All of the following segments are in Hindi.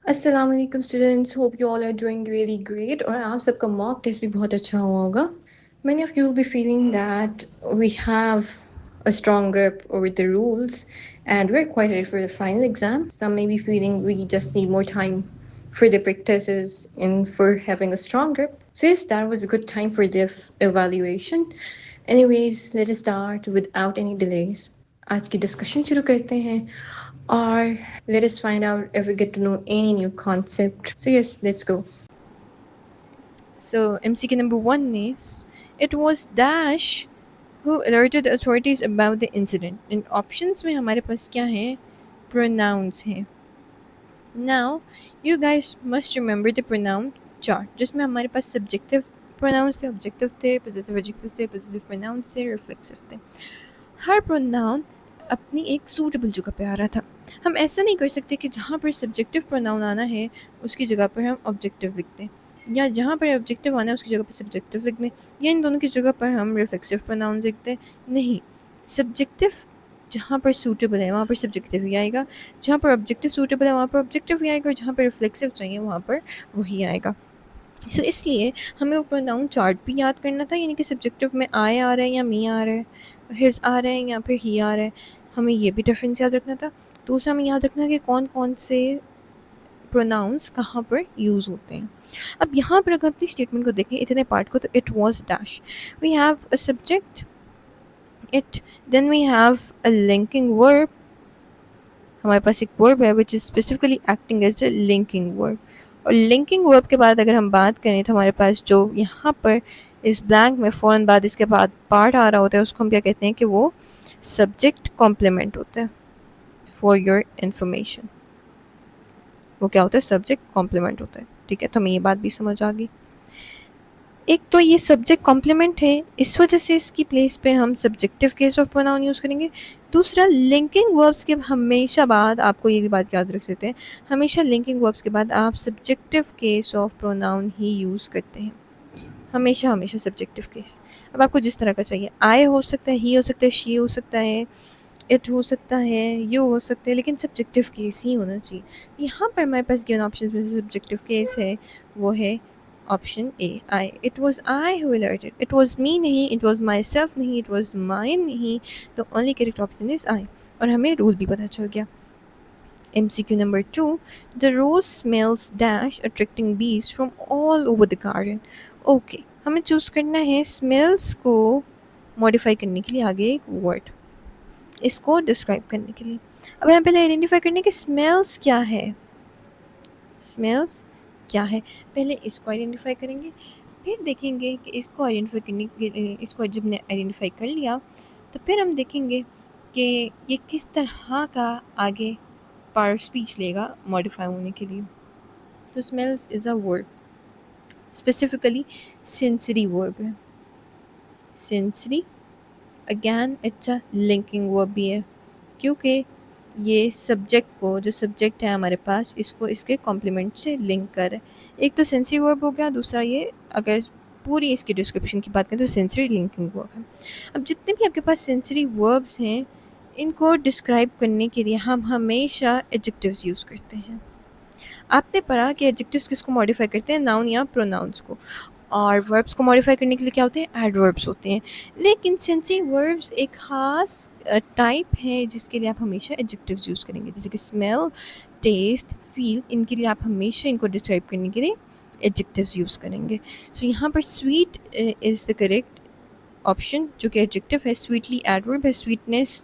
अस्सलाम वालेकुम students, hope you all are doing really great और आप सबका मॉक टेस्ट भी बहुत अच्छा हुआ होगा. Many of you will be feeling that we have a strong grip over the rules and we're quite ready for the final exam. Some may be feeling we just need more time for the practices and for having a strong grip. So yes, that was a good time for the evaluation. Anyways, let us start without any delays. आज की डिस्कशन शुरू करते हैं और let us find out if we get to know any new concept. So yes, let's go. So MCQ number 1 is it was Dash who alerted the authorities about the incident. In options में हमारे पास क्या है? Pronouns हैं. Now you guys must remember the pronoun chart जिसमें हमारे पास subjective pronouns थे, objective थे, possessive adjective थे, possessive pronouns थे, reflexive थे. हर pronoun अपनी एक suitable जगह पे आ रहा था. हम ऐसा नहीं कर सकते कि जहाँ पर subjective pronoun आना है उसकी जगह पर हम objective लिख दें, या जहाँ पर ऑब्जेक्टिव आना है उसकी जगह पर सब्जेक्टिव लिख दें, या इन दोनों की जगह पर हम रिफ्लेक्सिव प्रोनाउन लिख दें. नहीं, सब्जेक्टिव जहाँ पर सूटेबल है वहाँ पर सब्जेक्टिव ही आएगा, जहाँ पर ऑब्जेक्टिव सूटेबल है वहाँ पर ऑब्जेक्टिव ही आएगा, और जहाँ पर रिफ्लेक्सिव चाहिए वहाँ पर वही आएगा. सो इसलिए हमें वो प्रोनाउन चार्ट भी याद करना था, यानी कि सब्जेक्टिव में आई आ रहा है या मी आ रहा है, हिज आ रहा है या फिर ही आ रहा है, हमें ये भी डिफरेंस याद रखना था. दूसरा हमें याद रखना कि कौन कौन से प्रोनाउंस कहाँ पर यूज़ होते हैं. अब यहाँ पर अगर अपनी स्टेटमेंट को देखें, इतने पार्ट को, तो it was dash, we have a subject it, then we have a linking verb, हमारे पास एक वर्ब है which is specifically acting as a linking verb. और लिंकिंग वर्ब के बाद अगर हम बात करें तो हमारे पास जो यहाँ पर इस ब्लैंक में फ़ौरन बाद इसके बाद पार्ट आ रहा होता है उसको हम क्या कहते हैं कि वो सब्जेक्ट कॉम्प्लीमेंट होता है. फॉर योर इन्फॉर्मेशन वो क्या होता है? सब्जेक्ट कॉम्प्लीमेंट होता है. ठीक है, तो हमें ये बात भी समझ आ गई. एक तो ये सब्जेक्ट कॉम्प्लीमेंट है, इस वजह से इसकी प्लेस पे हम subjective case of pronoun use करेंगे. दूसरा, लिंकिंग वर्ब्स के हमेशा बाद, आपको ये भी बात याद रख सकते हैं, हमेशा लिंकिंग वर्ब्स के बाद आप subjective case of pronoun he use करते हैं. हमेशा हमेशा सब्जेक्टिव केस. अब आपको जिस तरह का चाहिए, आई हो सकता है, ही हो सकता है, शी हो सकता है, इट हो सकता है, यू हो सकता है, लेकिन सब्जेक्टिव केस ही होना चाहिए. यहाँ पर हमारे पास गिवन ऑप्शन में से सब्जेक्टिव केस है, वो है option A, I. It was I who alerted. It was me नहीं, इट वॉज माई सेल्फ नहीं, इट वॉज माइन नहीं, तो only correct option is I. और हमें रूल भी पता चल गया. MCQ number 2, the rose smells dash attracting bees from all over the garden. Okay, हमें चूज़ करना है स्मेल्स को मॉडिफाई करने के लिए आगे एक वर्ड, इसको डिस्क्राइब करने के लिए. अब हम पहले आइडेंटिफाई करने के स्मेल्स क्या है. स्मेल्स क्या है, पहले इसको आइडेंटिफाई करेंगे, फिर देखेंगे कि इसको आइडेंटिफाई करने के, इसको जब ने आइडेंटिफाई कर लिया तो फिर हम देखेंगे कि ये किस तरह का आगे पार्ट ऑफ स्पीच लेगा मॉडिफाई होने के लिए. तो smells is a word, specifically sensory verb है. Sensory, again it's a linking verb भी है, क्योंकि ये सब्जेक्ट को, जो सब्जेक्ट है हमारे पास, इसको इसके कॉम्प्लीमेंट से लिंक कर है. एक तो सेंसरी वर्ब हो गया, दूसरा ये अगर पूरी इसकी डिस्क्रिप्शन की बात करें तो सेंसरी लिंकिंग वर्ब है. अब जितने भी आपके पास सेंसरी वर्ब्स हैं, इनको डिस्क्राइब करने के लिए हम हमेशा एडजेक्टिव्स यूज़ करते हैं. आपने पढ़ा कि एडजेक्टिव्स किसको मॉडिफाई करते हैं? नाउन या प्रोनाउंस को. और वर्ब्स को मॉडिफाई करने के लिए क्या होते हैं? एडवर्ब्स होते हैं. लेकिन सेंसरी वर्ब्स एक ख़ास टाइप है जिसके लिए आप हमेशा एडजेक्टिव्स यूज़ करेंगे, जैसे कि स्मेल, टेस्ट, फील. इनके लिए आप हमेशा इनको डिस्क्राइब करने के लिए एडजेक्टिव्स यूज़ करेंगे. सो यहाँ पर sweet is the correct option, जो कि एडजेक्टिव है. स्वीटली एडवर्ब है. स्वीटनेस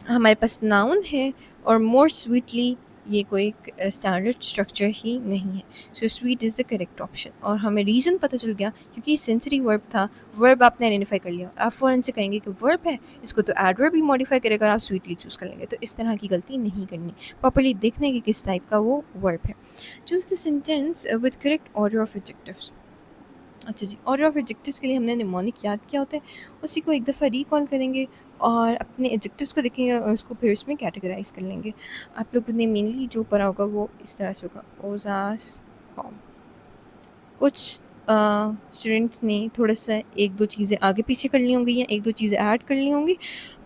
हमारे पास नाउन है, और मोर स्वीटली ये कोई स्टैंडर्ड स्ट्रक्चर ही नहीं है. So sweet is the correct option. और हमें रीज़न पता चल गया, क्योंकि सेंसरी वर्ब था. वर्ब आपने आइडेंटिफाई कर लिया, आप फ़ौरन से कहेंगे कि वर्ब है, इसको तो एडवर्ब भी मॉडिफाई करेगा और आप स्वीटली चूज़ कर लेंगे. तो इस तरह की गलती नहीं करनी, प्रॉपर्ली देखने की किस टाइप का वो वर्ब है. Choose the sentence with correct order of adjectives. अच्छा जी, ऑर्डर ऑफ एडजेक्टिव्स के लिए हमने निमोनिक याद किया होता है, उसी को एक दफ़ा रिकॉल करेंगे और अपने एडजेक्टिव्स को देखेंगे और उसको फिर उसमें कैटेगराइज कर लेंगे. आप लोगों ने मेनली जो पढ़ा होगा वो इस तरह से होगा, ओजास फॉर्म. कुछ स्टूडेंट्स ने थोड़ा सा एक दो चीज़ें आगे पीछे कर ली होंगी या एक दो चीज़ें ऐड कर ली होंगी,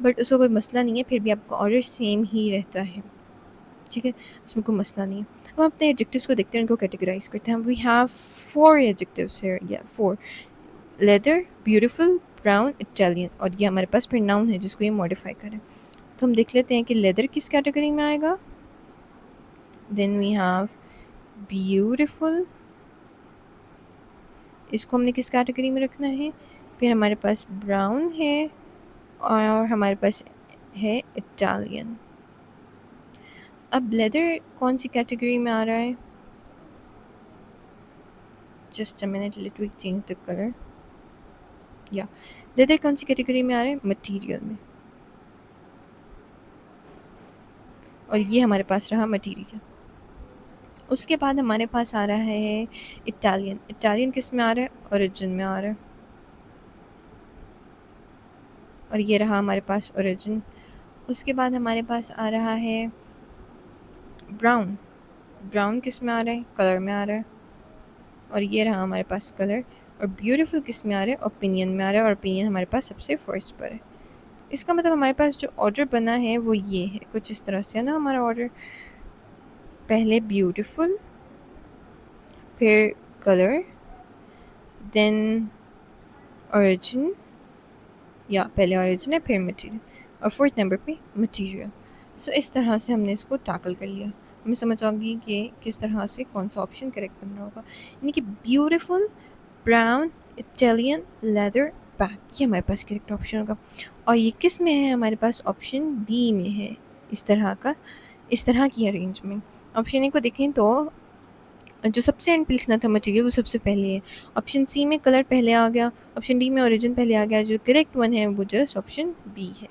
बट उसका कोई मसला नहीं है, फिर भी आपका ऑर्डर सेम ही रहता है. ठीक है, उसमें कोई मसला नहीं है. अब हम अपने एडजेक्टिव्स को देखते हैं, उनको कैटेगराइज करते हैं. वी हैव 4 एडजेक्टिव्स हियर, या 4. Leather, beautiful, brown, Italian. और ये हमारे पास फिर नाउन है जिसको ये मॉडिफाई करें. तो हम देख लेते हैं कि लेदर किस कैटेगरी में आएगा. देन वी हैव ब्यूटीफुल, इसको हमने किस कैटेगरी में रखना है. फिर हमारे पास ब्राउन है और हमारे पास है इटालियन. अब लेदर कौन सी कैटेगरी में आ रहा है. Just a minute, let me change the colour. या लेदर कौन सी कैटेगरी में आ रहा है. मटेरियल में. और ये हमारे पास रहा मटेरियल. उसके बाद हमारे पास आ रहा है इटालियन. इटालियन किस में आ रहा है. ओरिजिन में आ रहा है. और ये रहा हमारे पास ओरिजिन. उसके बाद हमारे पास आ रहा है ब्राउन. ब्राउन किस में आ रहा है. कलर में आ रहा है. और ये रहा हमारे पास कलर. और ब्यूटीफुल किस में आ रहा है. ओपिनियन में आ रहा है. और ओपिनियन हमारे पास सबसे फर्स्ट पर है. इसका मतलब हमारे पास जो ऑर्डर बना है वो ये है, कुछ इस तरह से है ना हमारा ऑर्डर. पहले ब्यूटीफुल, फिर कलर, देन ओरिजिन, या पहले ओरिजिन है फिर मटेरियल, और फोर्थ नंबर पे मटेरियल. सो इस तरह से हमने इसको टैकल कर लिया. हमें समझ आ गई कि किस तरह से कौन सा ऑप्शन करेक्ट बन रहा होगा. यानी कि beautiful, brown, Italian, leather, back, ये हमारे पास करेक्ट ऑप्शन होगा. और ये किस में है. हमारे पास ऑप्शन बी में है. इस तरह की अरेंजमेंट. ऑप्शन ए को देखें तो जो सबसे एंड पे लिखना था मटेरियल वो सबसे पहले है. ऑप्शन सी में कलर पहले आ गया. ऑप्शन डी में ओरिजिन पहले आ गया. जो करेक्ट वन है वो जस्ट ऑप्शन बी है.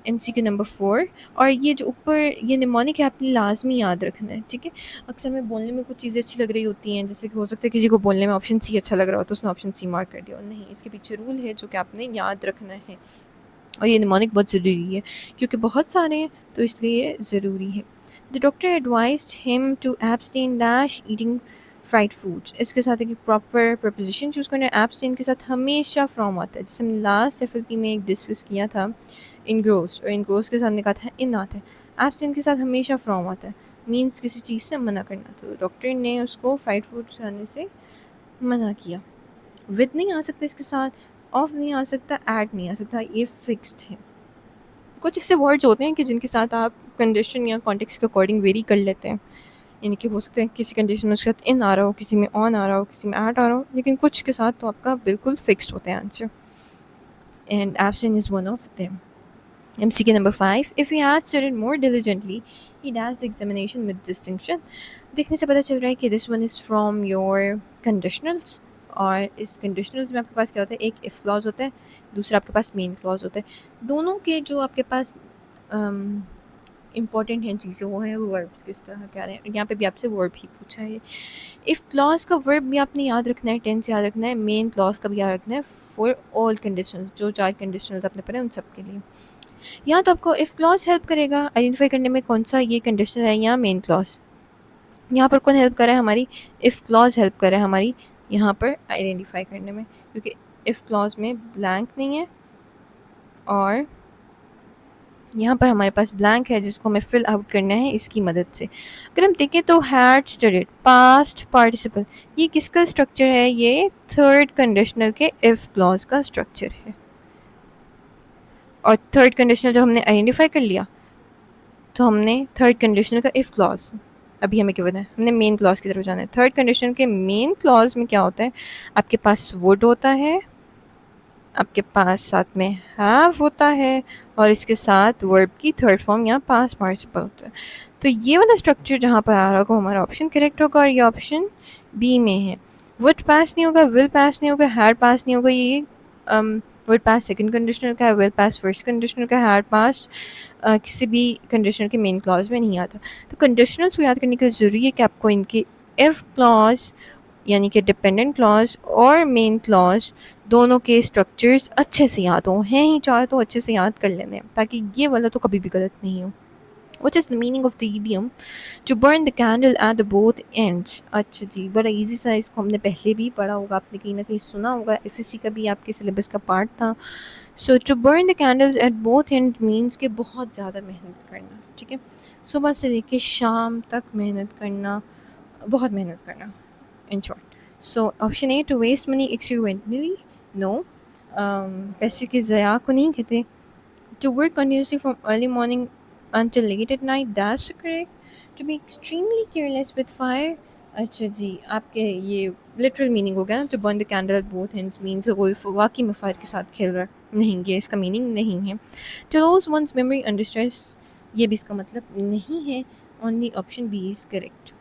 MCQ number 4. और ये जो ऊपर ये निमोनिक है आपने लाजमी याद रखना है. ठीक है. अक्सर में बोलने में कुछ चीज़ें अच्छी लग रही होती हैं, जैसे कि हो सकता है किसी को बोलने में ऑप्शन सी अच्छा लग रहा हो तो उसने ऑप्शन सी मार्क कर दिया. नहीं, इसके पीछे रूल है जो कि आपने याद रखना है. और ये निमोनिक बहुत ज़रूरी है क्योंकि बहुत सारे हैं तो इसलिए ज़रूरी है. The doctor advised him to abstain dash eating fried foods. इसके साथ एक प्रॉपर प्रपोजिशन चूज़ करना है. एब्सटेन के साथ हमेशा फ्रॉम आता है, जैसे हमने लास्ट FLP में एक डिस्कस किया था इनग्रोस, और इनग्रोस के सामने कहा था इन आता है. एब्सटेन के साथ हमेशा फ्रॉम आता है, मीन्स किसी चीज़ से मना करना. तो डॉक्टर ने उसको फ्राइड फूड्स खाने से मना किया. विद नहीं आ सकता इसके साथ, ऑफ नहीं आ सकता, ऐड नहीं आ सकता, ये फिक्स्ड है. कुछ ऐसे वर्ड्स होते हैं कि जिनके साथ आप कंडीशन या कॉन्टेक्स्ट के अकॉर्डिंग वेरी कर लेते हैं. यानी कि हो सकता है किसी कंडीशन में उसके साथ इन आ रहा हो, किसी में ऑन आ रहा हो, किसी में ऐड आ रहा हो, लेकिन कुछ के साथ तो आपका बिल्कुल फिक्स्ड होता है answer. And absent is one of them. MCQ number 5. If he had studied more diligently, he dashed the examination with distinction. देखने से पता चल रहा है कि this one is from your conditionals. और इस conditionals में आपके पास क्या होता है. एक if clause होता है, दूसरा आपके पास main clause होता है. दोनों के जो आपके पास इम्पॉर्टेंट हैं चीज़ें वो है वर्ब्स किस तरह क्या रहे हैं. यहाँ पे भी आपसे वर्ब ही पूछा है. इफ़ क्लॉज का वर्ब भी आपने याद रखना है, टेंस याद रखना है, मेन क्लॉज का भी याद रखना है फॉर ऑल कंडीशंस. जो 4 कंडीशनल्स आपने पढ़े उन सब के लिए. यहाँ तो आपको इफ़ क्लॉज हेल्प करेगा आइडेंटिफाई करने में कौन सा ये कंडीशनल है या मेन क्लॉज. यहाँ पर कौन हेल्प कर रहा है. हमारी इफ़ क्लॉज हेल्प कर रहा है हमारी यहाँ पर आइडेंटिफाई करने में, क्योंकि इफ़ क्लॉज में ब्लैंक नहीं है और यहाँ पर हमारे पास ब्लैंक है जिसको हमें फिल आउट करना है इसकी मदद से. अगर हम देखें तो हैड स्टडीड पास्ट पार्टिसिपल, ये किसका स्ट्रक्चर है. ये थर्ड कंडीशनल के इफ़ क्लॉज का स्ट्रक्चर है. और थर्ड कंडीशनल जब हमने आइडेंटिफाई कर लिया तो हमने थर्ड कंडीशनल का इफ़ क्लॉज, अभी हमें क्या बताया, हमने मेन क्लॉज की तरफ जाना है. थर्ड कंडीशनल के मेन क्लॉज में क्या होता है. आपके पास वुड होता है, आपके पास साथ में हैव होता है, और इसके साथ वर्ब की थर्ड फॉर्म या पास्ट पार्टिसिपल होता है. तो ये वाला स्ट्रक्चर जहाँ पर आ रहा होगा हमारा ऑप्शन करेक्ट होगा. और ये ऑप्शन बी में है. वुड पास नहीं होगा, विल पास नहीं होगा, हैड पास नहीं होगा. ये वुड पास सेकंड कंडीशनल का है, विल पास फर्स्ट कंडीशनल का, हैड पास किसी भी कंडीशनल के मेन क्लॉज में नहीं आता. तो कंडीशनल्स को याद करने के ज़रूरी है कि आपको इनके इफ़ क्लॉज यानी कि डिपेंडेंट क्लॉज और मेन क्लॉज दोनों के स्ट्रक्चर्स अच्छे से याद हों. हैं ही चाहे तो अच्छे से याद कर लेने ताकि ये वाला तो कभी भी गलत नहीं हो. What is the meaning of the idiom to burn the candle at the both ends? अच्छा जी, बड़ा इजी सा, इसको हमने पहले भी पढ़ा होगा, आपने कहीं ना कहीं सुना होगा, एफएससी का भी आपके सिलेबस का पार्ट था. So to burn the candles at both end means कि बहुत ज़्यादा मेहनत करना. ठीक है, सुबह से लेके शाम तक मेहनत करना, बहुत मेहनत करना, in short. So option A, to waste money experimentally. No, पैसे के ज़या को नहीं कहते. To work continuously from early morning until late at night, that's correct. To be extremely careless with fire. अच्छा जी, आपके ये लिटरल मीनिंग हो गया ना. To burn the candle at both ends means कोई वाकई में फायर के साथ खेल रहा है. नहीं, ये इसका मीनिंग नहीं है. To lose one's memory under stress, ये भी इसका मतलब नहीं है. Only option B is correct.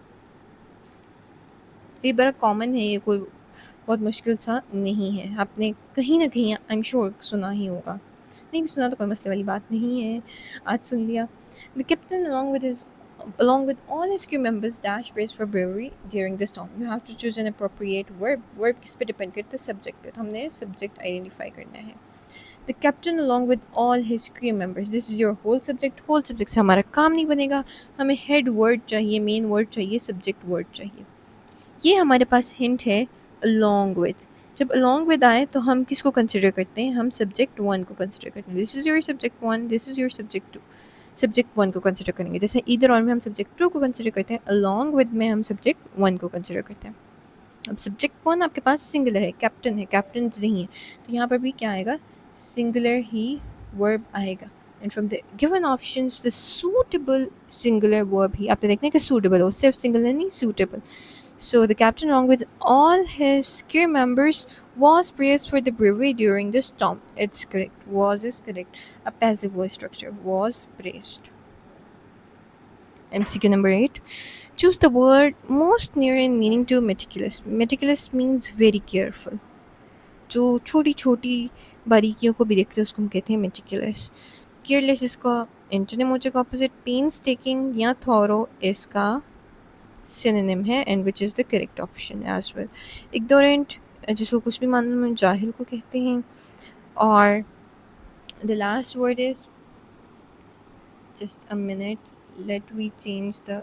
ये बड़ा कॉमन है, ये कोई बहुत मुश्किल सा नहीं है. आपने कहीं ना कहीं आई एम श्योर सुना ही होगा. नहीं भी सुना तो कोई मसले वाली बात नहीं है, आज सुन लिया. The captain along with all his crew members dash praise for bravery during the storm. You have to choose an appropriate verb. Verb किस पे डिपेंड करता है? सब्जेक्ट पे. तो हमने सब्जेक्ट आइडेंटिफाई करना है. The captain along with all his crew members, this is your whole subject. Whole subject से हमारा काम नहीं बनेगा, हमें हेड वर्ड चाहिए, मेन वर्ड चाहिए, सब्जेक्ट वर्ड चाहिए. ये हमारे पास हिंट है along with. जब along with आए तो हम किसको कंसिडर करते हैं? हम सब्जेक्ट वन को कंसिडर करते हैं. This is your subject one, this is your subject two. Subject one को कंसिडर करेंगे. जैसे ईदर और में हम सब्जेक्ट टू को कंसिडर करते हैं, along with में हम सब्जेक्ट वन को कंसिडर करते हैं. अब सब्जेक्ट वन आपके पास सिंगुलर है, कैप्टन है, कैप्टन्स नहीं है, तो यहाँ पर भी क्या आएगा? सिंगुलर ही वर्ब आएगा. And from the given options the suitable singular verb ही आपने देखना है कि सूटेबल हो, सिर्फ सिंगुलर नहीं, suitable. So the captain, along with all his crew members, was praised for the bravery during the storm. It's correct. Was is correct. A passive voice structure. Was praised. MCQ number 8. Choose the word most near in meaning to meticulous. Meticulous means very careful. जो छोटी छोटी बारीकियों को भी देखते हैं उसको हम कहते हैं meticulous. Careless इसका एंटोनिम हो जाएगा ऑपोजिट. Painstaking या thorough इसका synonym है, and which is the correct option as well. Ignorant, जिसको कुछ भी मालूम है, जाहिल को कहते हैं. और the last word is, just a minute, let we change the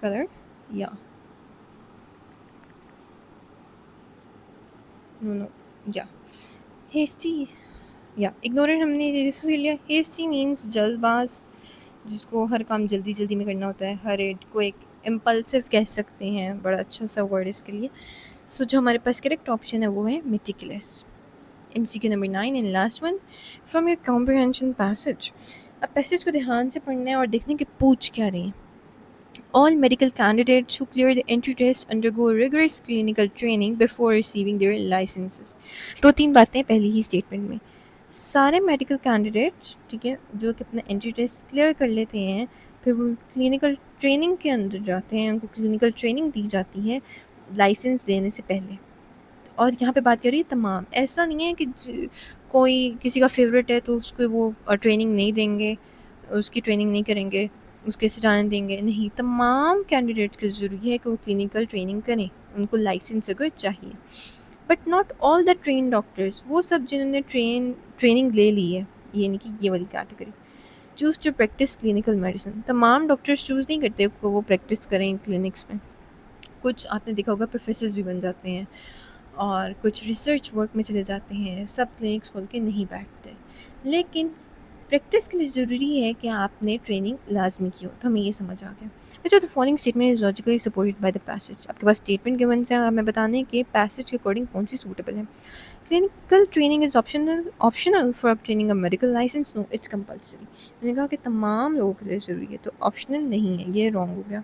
color. Yeah, no, yeah, hasty. ignorant हमने डिस्कस कर लिया. hasty means जल्दबाज, जिसको हर काम जल्दी जल्दी में करना होता है. हरेड को एक इम्पल्सिव कह सकते हैं, बड़ा अच्छा सा वर्ड इसके लिए. सो जो हमारे पास करेक्ट ऑप्शन है वो है meticulous. MCQ number 9 and last one. From your comprehension passage. अब पैसेज को ध्यान से पढ़ना है और देखने के पूछ क्या रहे हैं. All medical candidates who clear the entry test undergo rigorous clinical training before receiving their licenses. 2-3 बातें पहली ही स्टेटमेंट में. सारे मेडिकल कैंडिडेट्स, ठीक है, जो कि अपना एंट्री टेस्ट क्लियर कर लेते हैं, फिर वो क्लिनिकल ट्रेनिंग के अंदर जाते हैं, उनको क्लिनिकल ट्रेनिंग दी जाती है लाइसेंस देने से पहले. और यहाँ पे बात कर रही है तमाम. ऐसा नहीं है कि कोई किसी का फेवरेट है तो उसको वो ट्रेनिंग नहीं देंगे, उसकी ट्रेनिंग नहीं करेंगे, उसके से जाने देंगे. नहीं, तमाम कैंडिडेट्स की ज़रूरी है कि वो क्लिनिकल ट्रेनिंग करें, उनको लाइसेंस अगर चाहिए. But not all the train doctors, वो सब जिन्होंने ट्रेनिंग ले ली है, ये नहीं कि ये वाली category. Choose to practise clinical medicine. तमाम डॉक्टर्स चूज़ नहीं करते को वो प्रैक्टिस करें क्लिनिक्स में. कुछ आपने देखा होगा प्रोफेसर्स भी बन जाते हैं और कुछ रिसर्च वर्क में चले जाते हैं. सब क्लिनिक्स खोल के नहीं बैठते, लेकिन प्रैक्टिस के लिए ज़रूरी है कि आपने ट्रेनिंग लाजमी की हो. तो हमें ये समझ आ गया. अच्छा, the following statement is logically supported by the passage. आपके पास स्टेटमेंट गिवन है और हमें बताने के पैसेज के अकॉर्डिंग कौन सी सूटेबल है. Clinical training is optional for obtaining a medical licence. No, it's compulsory. मैंने कहा कि तमाम लोगों के लिए ज़रूरी है, तो ऑप्शनल नहीं है, ये रॉन्ग हो गया.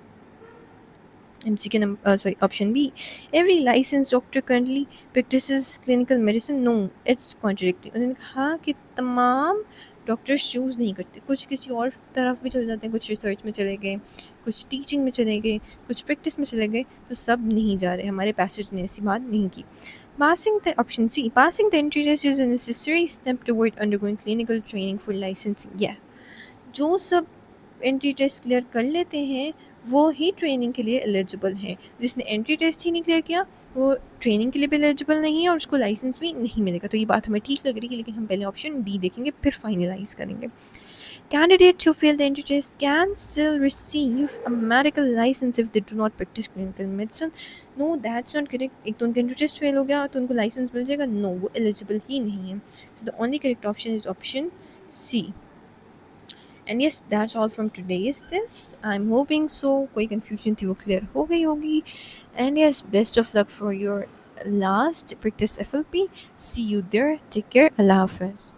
MCQ number option B. Every licensed doctor currently practices clinical medicine. No, it's contradictory. उन्होंने कहा कि तमाम डॉक्टर्स चूज़ नहीं करते, कुछ किसी और तरफ भी चले जाते हैं, कुछ रिसर्च में चले गए, कुछ टीचिंग में चले गए, कुछ प्रैक्टिस में चले गए, तो सब नहीं जा रहे. हमारे पैसेज ने ऐसी बात नहीं की. Option C. Passing the entry test is a necessary step toward undergoing clinical training for licensing. Yeah, जो सब एंट्री टेस्ट क्लियर कर लेते हैं वो ही ट्रेनिंग के लिए एलिजिबल है. जिसने एंट्री टेस्ट ही नहीं क्लियर किया वो ट्रेनिंग के लिए भी एलिजिबल नहीं है और उसको लाइसेंस भी नहीं मिलेगा. तो ये बात हमें ठीक लग रही है, लेकिन हम पहले ऑप्शन डी देखेंगे, फिर फाइनलाइज करेंगे. Candidates who fail the entry test can still receive a medical license if they do not practice clinical medicine. No, that's not correct. एक तो उनका entry test fail हो गया तो उनको license मिल जाएगा. No, वो eligible ही नहीं है. So the only correct option is option C. And yes, that's all from today's test. I'm hoping so. कोई confusion थी वो clear हो गई होगी. And yes, best of luck for your last practice FLP. See you there. Take care. Allah Hafiz.